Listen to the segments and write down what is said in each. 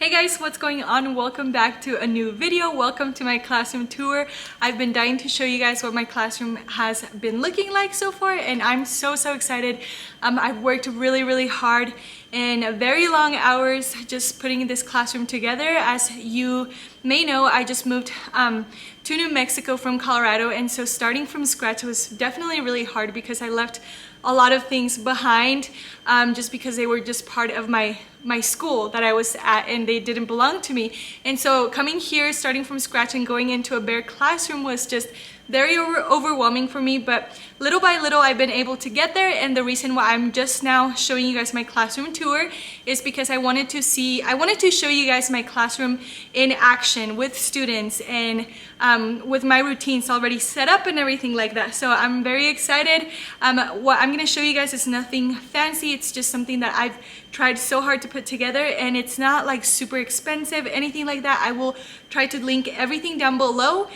Hey guys, what's going on? Welcome back to a new video. Welcome to my classroom tour. I've been dying to show you guys what my classroom has been looking like so far, and I'm so excited. I've worked really hard and very long hours just putting this classroom together. As you may know, I just moved to New Mexico from Colorado, and so starting from scratch was definitely really hard because I left a lot of things behind just because they were just part of my school that I was at and they didn't belong to me. And so coming here, starting from scratch and going into a bare classroom was just very overwhelming for me, but little by little I've been able to get there. And the reason why I'm just now showing you guys my classroom tour is because I wanted to show you guys my classroom in action with students and with my routines already set up and everything like that. So I'm very excited. What I'm gonna show you guys is nothing fancy. It's just something that I've tried so hard to put together, and it's not like super expensive, anything like that. I will try to link everything down below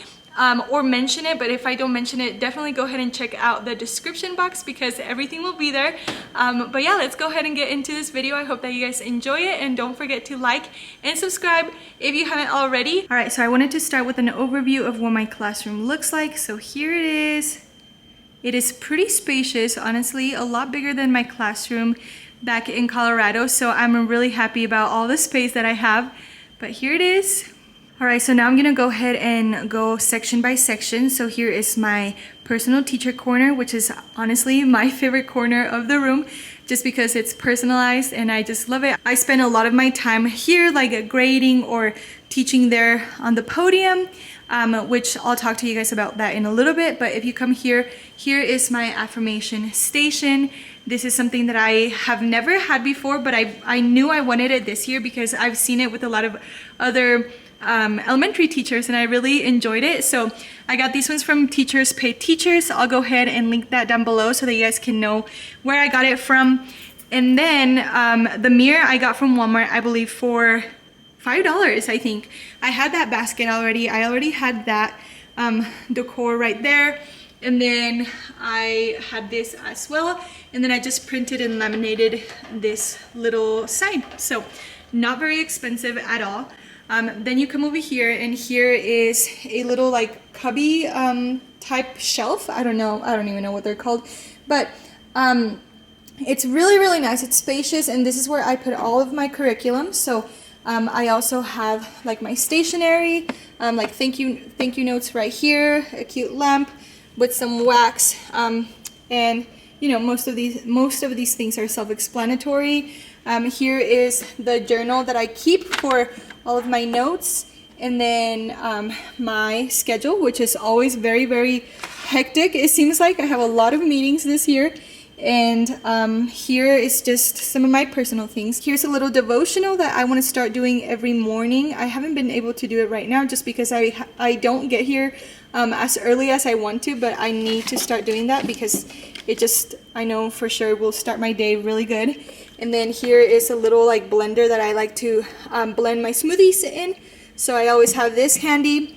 or mention it, but if I don't mention it, definitely go ahead and check out the description box because everything will be there. But yeah, let's go ahead and get into this video. I hope that you guys enjoy it, and don't forget to like and subscribe if you haven't already. All right, so I wanted to start with an overview of what my classroom looks like. So here it is. It is pretty spacious, honestly, a lot bigger than my classroom back in Colorado. So I'm really happy about all the space that I have, but here it is. All right, so now I'm gonna go ahead and go section by section. So here is my personal teacher corner, which is honestly my favorite corner of the room just because it's personalized and I just love it. I spend a lot of my time here, like grading or teaching there on the podium, which I'll talk to you guys about that in a little bit. But if you come here, here is my affirmation station. This is something that I have never had before, but I knew I wanted it this year because I've seen it with a lot of other elementary teachers and I really enjoyed it. So I got these ones from Teachers Pay Teachers. I'll go ahead and link that down below so that you guys can know where I got it from. And then the mirror I got from Walmart, I believe for $5, I think. I had that basket already. I already had that decor right there. And then I had this as well. And then I just printed and laminated this little sign. So not very expensive at all. Then you come over here, and here is a little like cubby type shelf. I don't even know what they're called, but it's really nice. It's spacious, and this is where I put all of my curriculum. So I also have like my stationery, like thank you notes right here, a cute lamp with some wax, and you know, most of these things are self-explanatory. Here is the journal that I keep for all of my notes, and then my schedule, which is always very hectic. It seems like I have a lot of meetings this year. And here is just some of my personal things. Here's a little devotional that I want to start doing every morning. I haven't been able to do it right now just because I don't get here as early as I want to, but I need to start doing that because it just, I know for sure will start my day really good. And then here is a little like blender that I like to blend my smoothies in. So I always have this handy.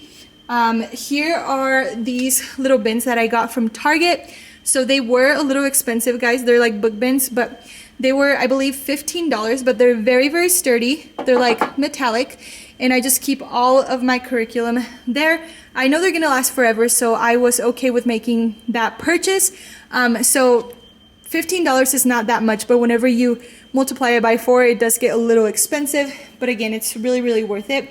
Here are these little bins that I got from Target. So they were a little expensive, guys. They're like book bins, but they were, I believe, $15, but they're very sturdy. They're like metallic, and I just keep all of my curriculum there. I know they're gonna last forever, so I was okay with making that purchase. So $15 is not that much, but whenever you multiply it by 4, it does get a little expensive, but again, it's really worth it.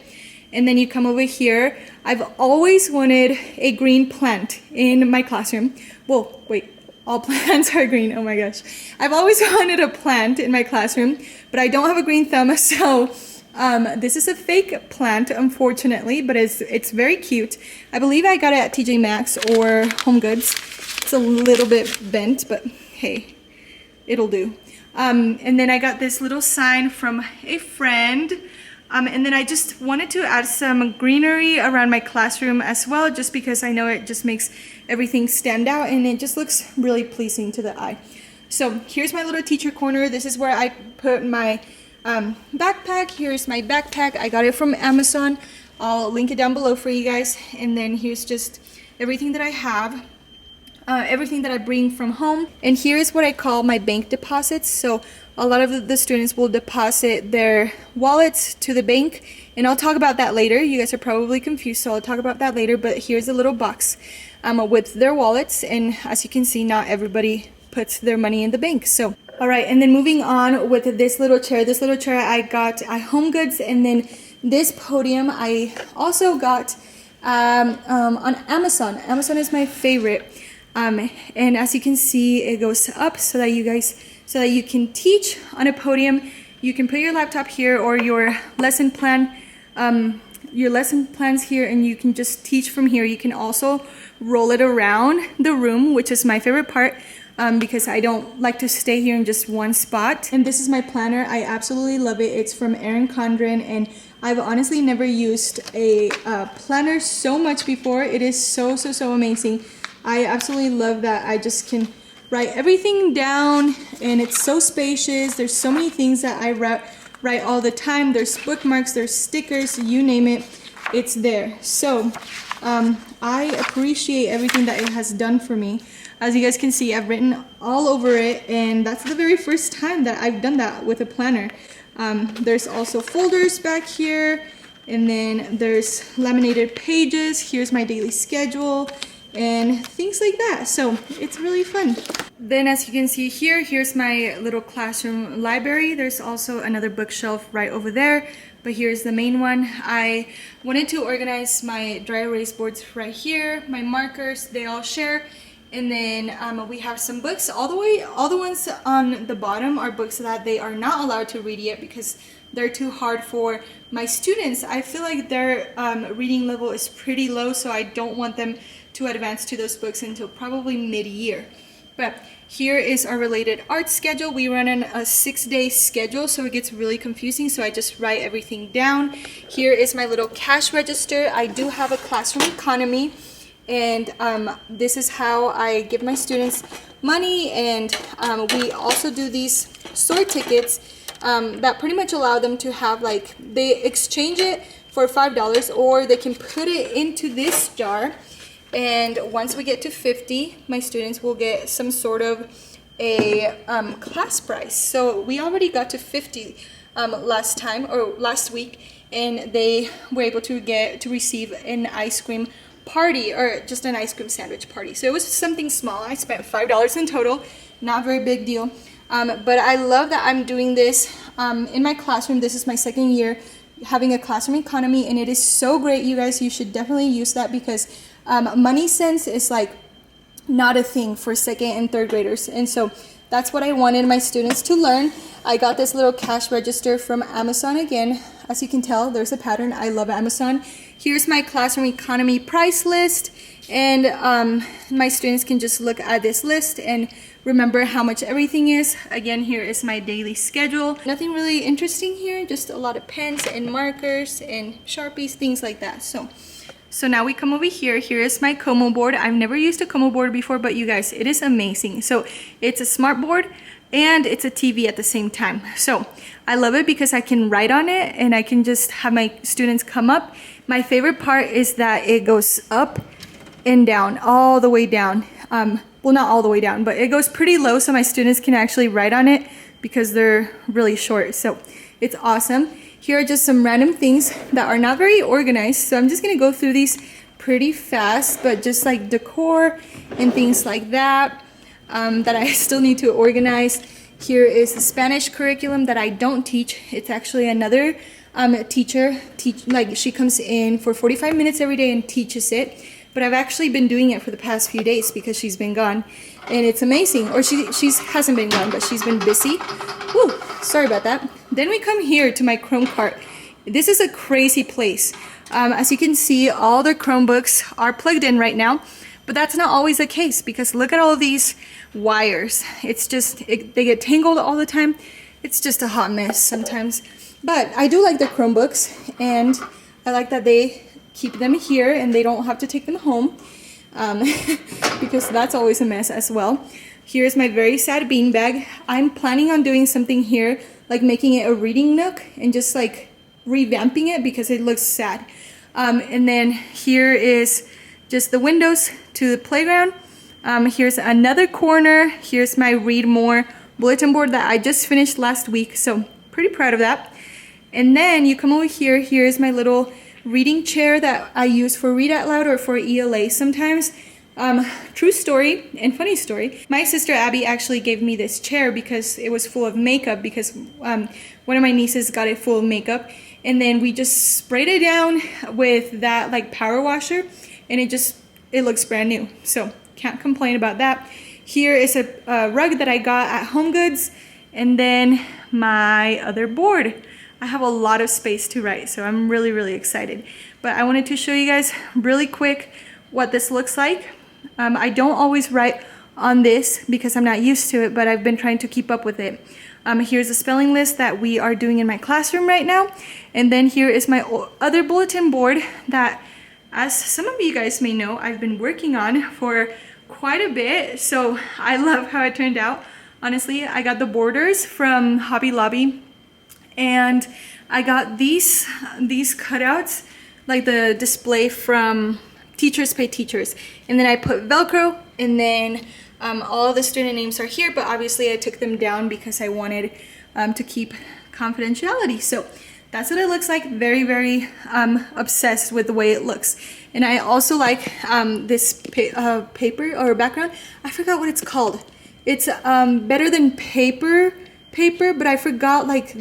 And then you come over here. I've always wanted a green plant in my classroom. Well, wait, all plants are green, oh my gosh. I've always wanted a plant in my classroom, but I don't have a green thumb, so this is a fake plant, unfortunately, but it's very cute. I believe I got it at TJ Maxx or Home Goods. It's a little bit bent, but hey, it'll do. And then I got this little sign from a friend. And then I just wanted to add some greenery around my classroom as well, just because I know it just makes everything stand out and it just looks really pleasing to the eye. So here's my little teacher corner. This is where I put my backpack. Here's my backpack. I got it from Amazon. I'll link it down below for you guys. And then here's just everything that I have. Everything that I bring from home. And here's what I call my bank deposits. So a lot of the students will deposit their wallets to the bank, and I'll talk about that later. You guys are probably confused, so I'll talk about that later, but here's a little box with their wallets, and as you can see, not everybody puts their money in the bank. So all right, and then moving on with this little chair I got at Home Goods, and then this podium I also got on Amazon. Amazon is my favorite, and as you can see, it goes up so that you can teach on a podium. You can put your laptop here or your lesson plans here, and you can just teach from here. You can also roll it around the room, which is my favorite part, because I don't like to stay here in just one spot. And this is my planner. I absolutely love it. It's from Erin Condren, and I've honestly never used a planner so much before. It is so amazing. I absolutely love that I just can write everything down, and it's so spacious. There's so many things that I write all the time. There's bookmarks, there's stickers, you name it, it's there. So I appreciate everything that it has done for me. As you guys can see, I've written all over it, and that's the very first time that I've done that with a planner. There's also folders back here, and then there's laminated pages. Here's my daily schedule and things like that. So it's really fun. Then as you can see here, here's my little classroom library. There's also another bookshelf right over there, but here's the main one. I wanted to organize my dry erase boards right here, my markers, they all share. And then we have some books. All the ones on the bottom are books that they are not allowed to read yet because they're too hard for my students. I feel like their reading level is pretty low, so I don't want them to advance to those books until probably mid-year. But here is our related art schedule. We run on a 6-day schedule, so it gets really confusing, so I just write everything down. Here is my little cash register. I do have a classroom economy, and this is how I give my students money, and we also do these store tickets that pretty much allow them to have, like, they exchange it for $5, or they can put it into this jar, and once we get to 50, my students will get some sort of a class prize. So we already got to 50 last week, and they were able to receive an ice cream party, or just an ice cream sandwich party. So it was something small. I spent $5 in total, not very big deal. But I love that I'm doing this in my classroom. This is my second year having a classroom economy, and it is so great, you guys. You should definitely use that because money sense is like not a thing for second and third graders, and so that's what I wanted my students to learn. I got this little cash register from Amazon again. As you can tell, there's a pattern. I love Amazon. Here's my classroom economy price list, and my students can just look at this list and remember how much everything is. Again, here is my daily schedule. Nothing really interesting here, just a lot of pens and markers and Sharpies, things like that. So now we come over here. Here is my Como board. I've never used a Como board before, but you guys, it is amazing. So it's a smart board and it's a TV at the same time. So I love it because I can write on it and I can just have my students come up. My favorite part is that it goes up and down, all the way down. Well, not all the way down, but it goes pretty low so my students can actually write on it because they're really short. So it's awesome. Here are just some random things that are not very organized. So I'm just gonna go through these pretty fast, but just like decor and things like that, that I still need to organize. Here is the Spanish curriculum that I don't teach. It's actually another teacher. Like she comes in for 45 minutes every day and teaches it. But I've actually been doing it for the past few days because she's been gone, and it's amazing. Or she hasn't been gone, but she's been busy. Woo, sorry about that. Then we come here to my Chrome cart. This is a crazy place. As you can see, all the Chromebooks are plugged in right now, but that's not always the case because look at all these wires. It's just, they get tangled all the time. It's just a hot mess sometimes. But I do like the Chromebooks, and I like that they keep them here and they don't have to take them home, because that's always a mess as well. Here's my very sad beanbag. I'm planning on doing something here, like making it a reading nook and just like revamping it because it looks sad. And then here is just the windows to the playground. Here's another corner. Here's my Read More bulletin board that I just finished last week, so pretty proud of that. And then you come over here, here's my little reading chair that I use for Read Out Loud or for ELA sometimes. True story and funny story. My sister Abby actually gave me this chair because it was full of makeup, because one of my nieces got it full of makeup, and then we just sprayed it down with that like power washer, and it looks brand new. So can't complain about that. Here is a rug that I got at HomeGoods, and then my other board. I have a lot of space to write, so I'm really excited. But I wanted to show you guys really quick what this looks like. I don't always write on this because I'm not used to it, but I've been trying to keep up with it. Here's a spelling list that we are doing in my classroom right now. And then here is my other bulletin board that, as some of you guys may know, I've been working on for quite a bit. So I love how it turned out. Honestly, I got the borders from Hobby Lobby, and I got these cutouts, like the display from Teachers Pay Teachers. And then I put Velcro, and then all the student names are here, but obviously I took them down because I wanted to keep confidentiality. So that's what it looks like. Very obsessed with the way it looks. And I also like this paper or background. I forgot what it's called. It's better than paper, but I forgot like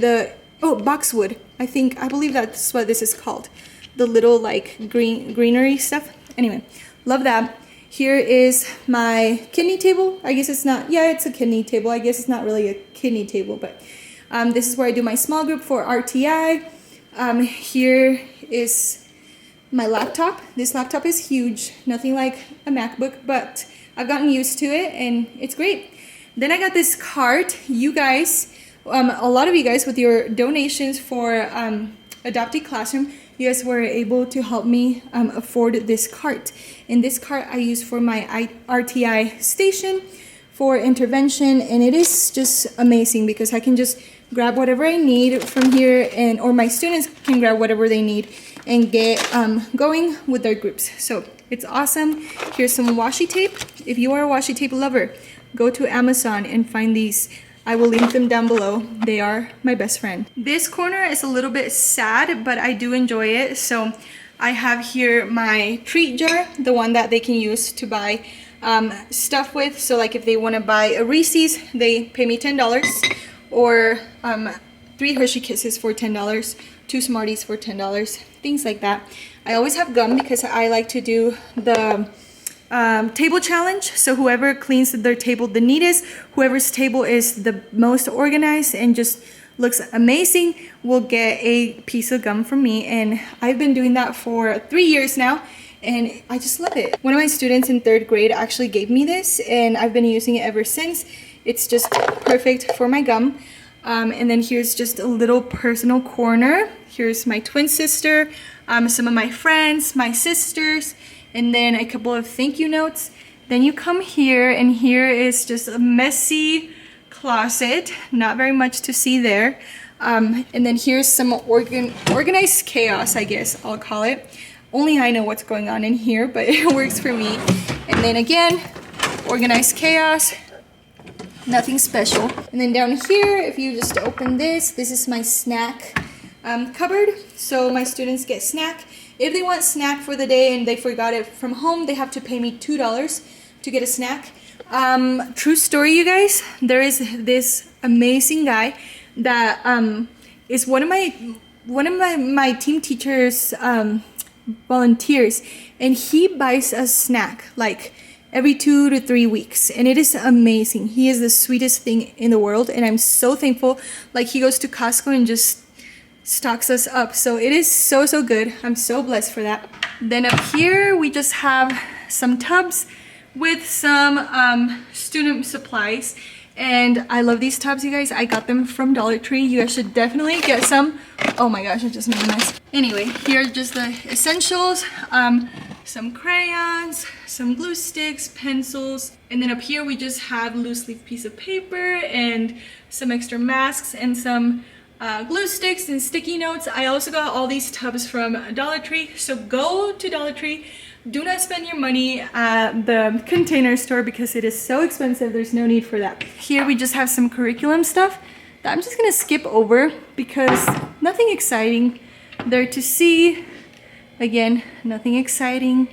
boxwood. I believe that's what this is called. The little like greenery stuff. Anyway, love that. Here is my kidney table. I guess it's not, yeah, it's a kidney table. I guess it's not really a kidney table, but this is where I do my small group for RTI. Here is my laptop. This laptop is huge, nothing like a MacBook, but I've gotten used to it and it's great. Then I got this cart. You guys, a lot of you guys with your donations for Adopted Classroom, you guys were able to help me afford this cart. And this cart I use for my RTI station for intervention, and it is just amazing because I can just grab whatever I need from here, or my students can grab whatever they need and get going with their groups. So it's awesome. Here's some washi tape. If you are a washi tape lover, go to Amazon and find these. I will link them down below. They are my best friend. This corner is a little bit sad, but I do enjoy it. So I have here my treat jar, the one that they can use to buy stuff with. So like if they want to buy a Reese's, they pay me $10, or 3 Hershey Kisses for $10, 2 Smarties for $10, things like that. I always have gum because I like to do the table challenge. So whoever cleans their table the neatest, whoever's table is the most organized and just looks amazing, will get a piece of gum from me. And I've been doing that for 3 years now, and I just love it. One of my students in 3rd grade actually gave me this, and I've been using it ever since. It's just perfect for my gum. And then here's just a little personal corner. Here's my twin sister, some of my friends, my sisters, and then a couple of thank you notes. Then you come here, and here is just a messy closet, not very much to see there. And then here's some organized chaos, I guess I'll call it. Only I know what's going on in here, but it works for me. And then again, organized chaos, nothing special. And then down here, if you just open this is my snack cupboard. So my students get snack. If they want snack for the day and they forgot it from home, they have to pay me $2 to get a snack. True story, you guys. There is this amazing guy that is one of my team teachers volunteers, and he buys a snack like every 2 to 3 weeks, and it is amazing. He is the sweetest thing in the world, and I'm so thankful. Like, he goes to Costco and just stocks us up, so it is so good. I'm so blessed for that. Then up here we just have some tubs with some student supplies, and I love these tubs, you guys. I got them from Dollar Tree. You guys should definitely get some. Oh my gosh, I just made a mess. Anyway, here are just the essentials. Some crayons, some glue sticks, pencils, and then up here we just have loose leaf piece of paper and some extra masks and some glue sticks and sticky notes. I also got all these tubs from Dollar Tree. So go to Dollar Tree. Do not spend your money at the Container Store because it is so expensive. There's no need for that. Here we just have some curriculum stuff that I'm just gonna skip over because nothing exciting there to see. Again, nothing exciting.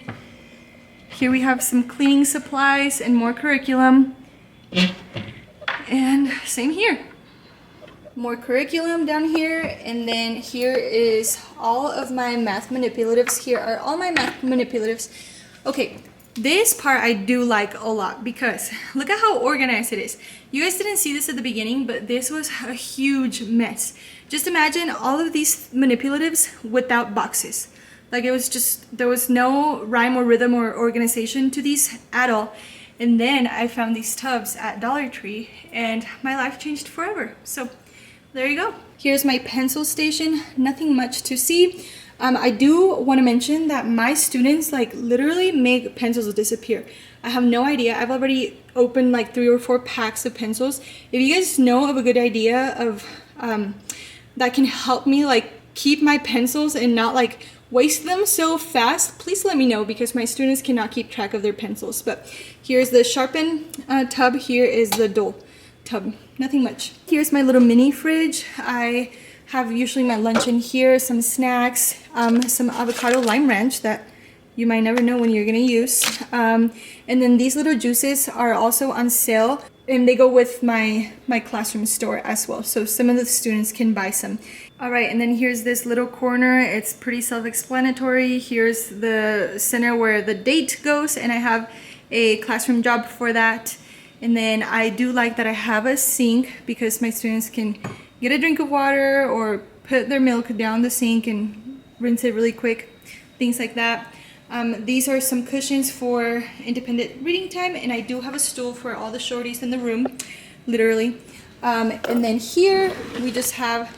Here we have some cleaning supplies and more curriculum. And same here. More curriculum down here, and then here is all of my math manipulatives. Here are all my math manipulatives. Okay, this part I do like a lot because look at how organized it is. You guys didn't see this at the beginning, but this was a huge mess. Just imagine all of these manipulatives without boxes. Like it was just, there was no rhyme or rhythm or organization to these at all. And then I found these tubs at Dollar Tree and my life changed forever. So there you go. Here's my pencil station. Nothing much to see. I do want to mention that my students like literally make pencils disappear. I have no idea. I've already opened like 3 or 4 packs of pencils. If you guys know of a good idea of that can help me like keep my pencils and not like waste them so fast, please let me know because my students cannot keep track of their pencils. But here's the sharpen tub. Here is the dull tub. Nothing much. Here's my little mini fridge. I have usually my lunch in here, some snacks, some avocado lime ranch that you might never know when you're gonna use. And then these little juices are also on sale and they go with my classroom store as well. So some of the students can buy some. All right, and then here's this little corner. It's pretty self-explanatory. Here's the center where the date goes and I have a classroom job for that. And then I do like that I have a sink because my students can get a drink of water or put their milk down the sink and rinse it really quick, things like that. These are some cushions for independent reading time, and I do have a stool for all the shorties in the room, literally. And then here we just have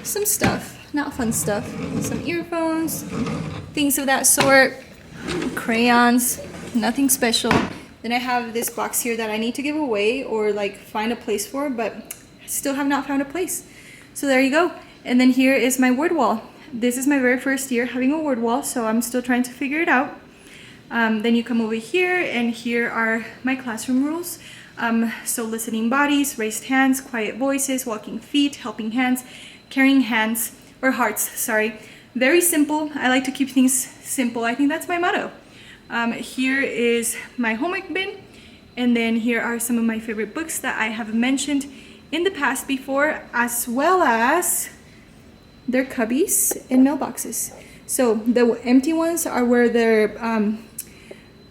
some stuff, not fun stuff, some earphones, things of that sort, crayons, nothing special. Then I have this box here that I need to give away or like find a place for, but still have not found a place. So there you go. And then here is my word wall. This is my very first year having a word wall, so I'm still trying to figure it out. Then you come over here and here are my classroom rules. So listening bodies, raised hands, quiet voices, walking feet, helping hands, carrying hands, or hearts, sorry. Very simple. I like to keep things simple. I think that's my motto. Here is my homework bin, and then here are some of my favorite books that I have mentioned in the past before, as well as their cubbies and mailboxes. So the empty ones are where their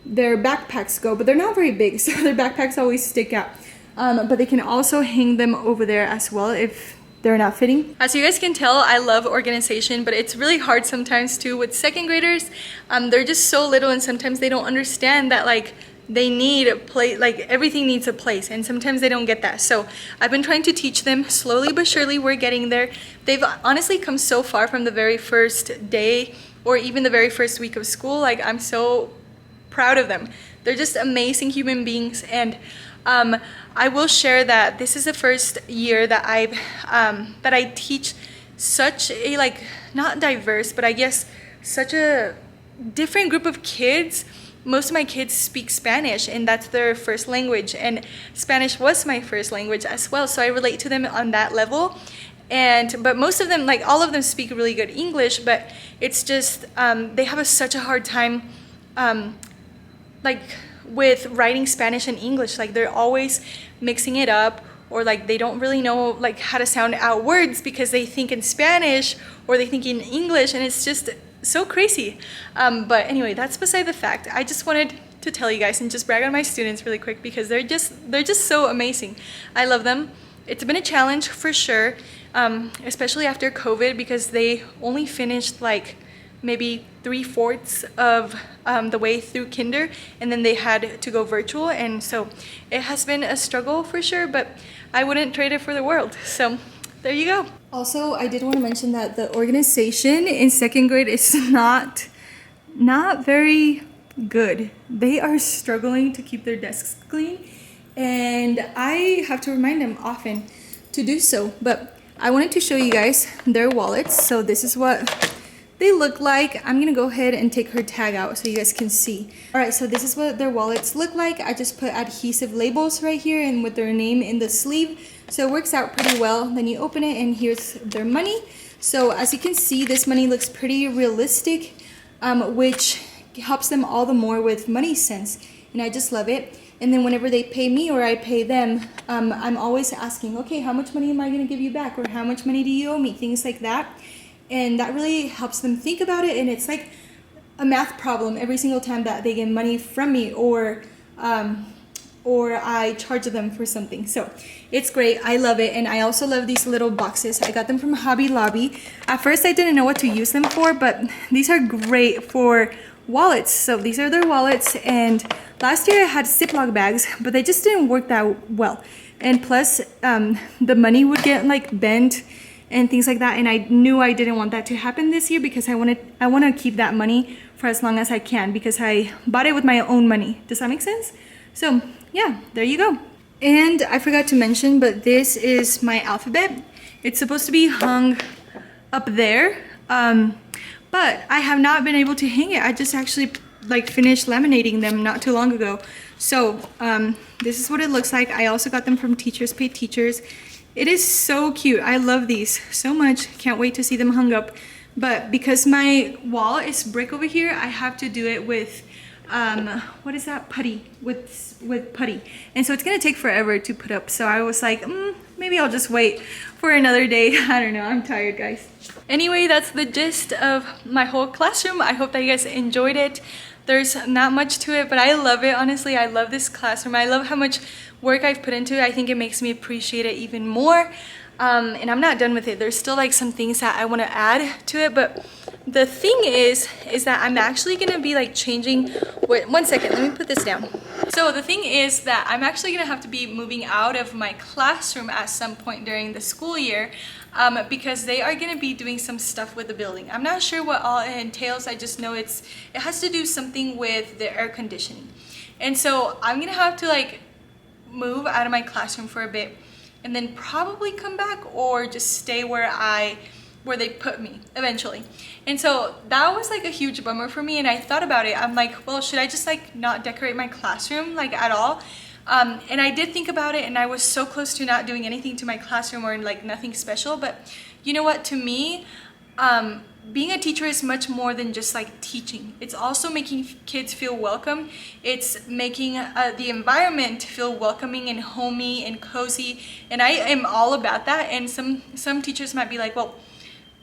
backpacks go, but they're not very big, so their backpacks always stick out. But they can also hang them over there as well if they're not fitting. As you guys can tell, I love organization, but it's really hard sometimes too with second graders. They're just so little and sometimes they don't understand that like they need a place, like everything needs a place, and sometimes they don't get that. So I've been trying to teach them slowly but surely. We're getting there. They've honestly come so far from the very first day or even the very first week of school. Like I'm so proud of them. They're just amazing human beings, and I will share that this is the first year that I teach such a like not diverse, but I guess such a different group of kids. Most of my kids speak Spanish and that's their first language, and Spanish was my first language as well, so I relate to them on that level. But most of them, like all of them, speak really good English, but it's just they have such a hard time like with writing Spanish and English. Like they're always mixing it up, or like they don't really know like how to sound out words because they think in Spanish or they think in English, and it's just so crazy. But anyway, that's beside the fact. I just wanted to tell you guys and just brag on my students really quick because they're just so amazing. I love them. It's been a challenge for sure, especially after COVID, because they only finished like maybe 3/4 of the way through kinder, and then they had to go virtual, and so it has been a struggle for sure, but I wouldn't trade it for the world. So there you go. Also, I did want to mention that the organization in second grade is not very good. They are struggling to keep their desks clean, and I have to remind them often to do so. But I wanted to show you guys their wallets. So this is what they look like. I'm gonna go ahead and take her tag out so you guys can see. All right, so this is what their wallets look like. I just put adhesive labels right here and with their name in the sleeve. So it works out pretty well. Then you open it and here's their money. So as you can see, this money looks pretty realistic, which helps them all the more with money sense. And I just love it. And then whenever they pay me or I pay them, I'm always asking, okay, how much money am I gonna give you back? Or how much money do you owe me? Things like that. And that really helps them think about it. And it's like a math problem every single time that they get money from me or I charge them for something. So it's great. I love it. And I also love these little boxes. I got them from Hobby Lobby. At first I didn't know what to use them for, but these are great for wallets. So these are their wallets, and last year I had Ziploc bags, but they just didn't work that well. And plus the money would get like bent and things like that, and I knew I didn't want that to happen this year because I want to keep that money for as long as I can because I bought it with my own money. Does that make sense? So yeah, there you go. And I forgot to mention, but this is my alphabet. It's supposed to be hung up there, but I have not been able to hang it. I just actually like finished laminating them not too long ago. So this is what it looks like. I also got them from Teachers Pay Teachers. It is so cute. I love these so much. Can't wait to see them hung up. But because my wall is brick over here, I have to do it with what is that? Putty, with putty. And so it's gonna take forever to put up. So I was like, maybe I'll just wait for another day. I don't know, I'm tired, guys. Anyway, that's the gist of my whole classroom. I hope that you guys enjoyed it. There's not much to it, but I love it. Honestly, I love this classroom. I love how much work I've put into it. I think it makes me appreciate it even more. And I'm not done with it. There's still like some things that I want to add to it, but the thing is that I'm actually gonna be like changing. Wait, 1 second, let me put this down. So the thing is that I'm actually gonna have to be moving out of my classroom at some point during the school year because they are gonna be doing some stuff with the building. I'm not sure what all it entails. I just know it has to do something with the air conditioning. And so I'm gonna have to like move out of my classroom for a bit and then probably come back or just stay where they put me eventually. And so that was like a huge bummer for me, and I thought about it. I'm like, well, should I just like not decorate my classroom like at all? And I did think about it, and I was so close to not doing anything to my classroom or like nothing special. But you know what, to me, being a teacher is much more than just like teaching. It's also making kids feel welcome. It's making the environment feel welcoming and homey and cozy, and I am all about that. And some teachers might be like, well,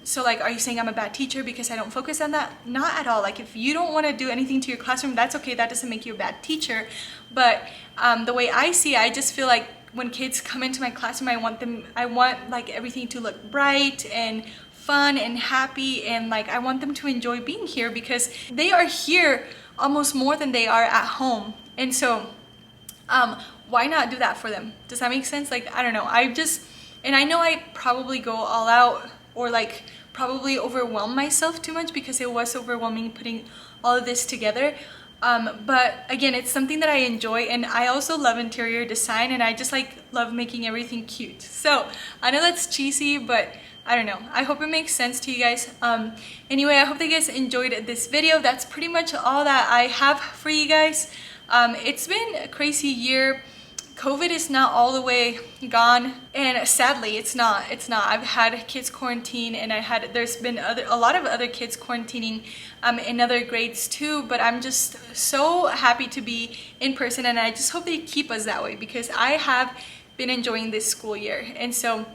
so like, are you saying I'm a bad teacher because I don't focus on that? Not at all. Like, if you don't want to do anything to your classroom, that's okay. That doesn't make you a bad teacher. But the way I see it, I just feel like when kids come into my classroom, I want like everything to look bright and fun and happy, and like I want them to enjoy being here because they are here almost more than they are at home. And so why not do that for them? Does that make sense? Like, I don't know. And I know I probably go all out or like probably overwhelm myself too much because it was overwhelming putting all of this together. But again, it's something that I enjoy, and I also love interior design, and I just like love making everything cute. So I know that's cheesy, but I don't know. I hope it makes sense to you guys. Anyway, I hope that you guys enjoyed this video. That's pretty much all that I have for you guys. It's been a crazy year. COVID is not all the way gone, and sadly it's not. I've had kids quarantine, and there's been a lot of other kids quarantining in other grades too, but I'm just so happy to be in person, and I just hope they keep us that way because I have been enjoying this school year. And so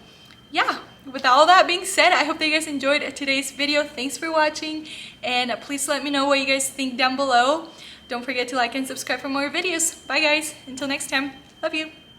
yeah, with all that being said, I hope that you guys enjoyed today's video. Thanks for watching, and please let me know what you guys think down below. Don't forget to like and subscribe for more videos. Bye guys, until next time. Love you.